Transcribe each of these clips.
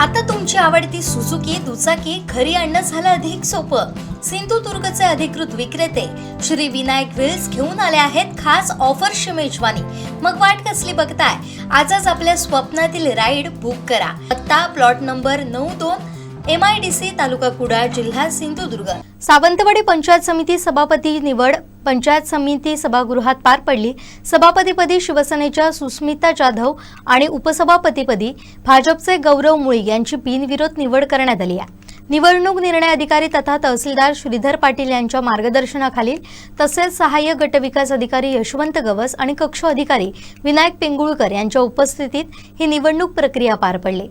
आता तुमची आवडती सुझुकी दुचाकी घरी आणणं झालं अधिक सोपं। सिंधुदुर्गचे अधिकृत विक्रेते श्री विनायक व्हील्स घेऊन आले आहेत खास ऑफरची मेजवानी। मग वाट कसली बघताय, आजच आपल्या स्वप्नातील राईड बुक करा। पत्ता प्लॉट नंबर 92 MIDC तालुका कुडाळ जिल्हा सिंधुदुर्ग। सावंतवाडी पंचायत समिती सभापती निवड पंचायत समिती सभागृहात पार पडली। सभापतीपदी शिवसेनेच्या सुस्मिता जाधव आणि उपसभापतीपदी भाजपचे गौरव मुळी यांची बिनविरोध निवड करण्यात आली आहे। निवडणूक निर्णय अधिकारी तथा तहसीलदार श्रीधर पाटील यांच्या मार्गदर्शनाखाली तसेच सहाय्यक गटविकास अधिकारी यशवंत गवस आणि कक्ष अधिकारी विनायक पेंगुळकर यांच्या उपस्थितीत ही निवडणूक प्रक्रिया पार पडली।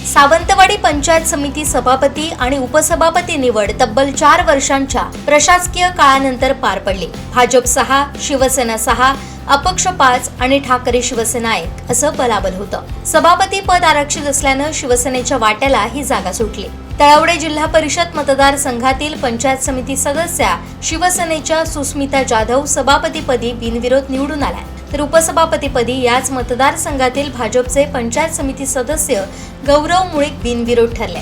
सावंतवाडी पंचायत समिती सभापती आणि उपसभापती निवड तब्बल 4 वर्षांच्या प्रशासकीय काळानंतर पार पडली। भाजप 6, शिवसेना 6, अपक्ष 5 आणि ठाकरे शिवसेना 1 असं बलाबल होतं। सभापती पद आरक्षित असल्यानं शिवसेनेच्या वाट्याला ही जागा सुटली। तळवडे जिल्हा परिषद मतदारसंघातील पंचायत समिती सदस्या शिवसेनेच्या सुस्मिता जाधव सभापतीपदी बिनविरोध निवडून आल्या, तर उपसभापतीपदी याच मतदारसंघातील भाजपचे पंचायत समिती सदस्य गौरव मुळी बिनविरोध ठरले।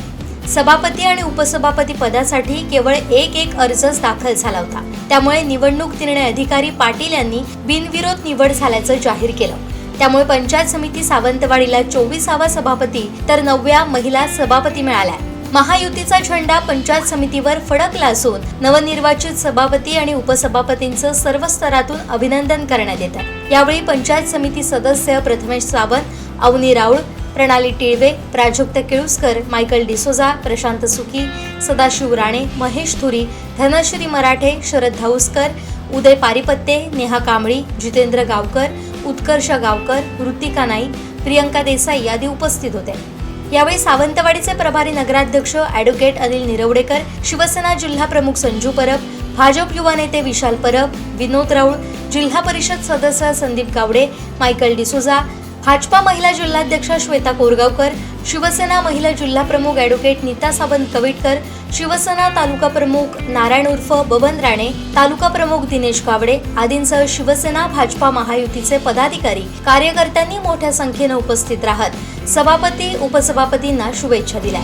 सभापती आणि उपसभापती पदासाठी केवळ एक अर्जच दाखल झाला होता। त्यामुळे निवडणूक निर्णय अधिकारी पाटील यांनी बिनविरोध निवड झाल्याचं जाहीर केलं। त्यामुळे पंचायत समिती सावंतवाडीला 24वा सभापती तर 9व्या महिला सभापती मिळाल्या। महायुतीचा झेंडा पंचायत समितीवर फडकला असून नवनिर्वाचित सभापती आणि उपसभापतींचं सर्व स्तरातून अभिनंदन करण्यात येतं। यावेळी पंचायत समिती सदस्य प्रथमेश सावंत, अवनी राऊळ, प्रणाली टिळवे, प्राजक्त केळुसकर, मायकल डिसोजा, प्रशांत सुकी, सदाशिव राणे, महेश थुरी, धनश्री मराठे, शरद धाऊसकर, उदय पारिपत्ते, नेहा कांबळी, जितेंद्र गावकर, उत्कर्ष गावकर, ऋतिका नाईक, प्रियंका देसाई आदी उपस्थित होते। यावेळी सावंतवाडीचे प्रभारी नगराध्यक्ष ॲडव्होकेट अनिल निरवडेकर, शिवसेना जिल्हा प्रमुख संजू परब, भाजप युवा नेते विशाल परब, विनोद राऊळ, जिल्हा परिषद सदस्य संदीप गावडे, मायकल डिसोजा, भाजपा महिला जिल्हाध्यक्षा श्वेता कोरगावकर, शिवसेना महिला जिल्हा प्रमुख ॲडव्होकेट नीता सावंत कविटकर, शिवसेना तालुका प्रमुख नारायण उर्फ बबन राणे, तालुका प्रमुख दिनेश गावडे आदींसह शिवसेना भाजपा महायुतीचे पदाधिकारी कार्यकर्त्यांनी मोठ्या संख्येने उपस्थित राहत सभापती उपसभापतींना शुभेच्छा दिल्या।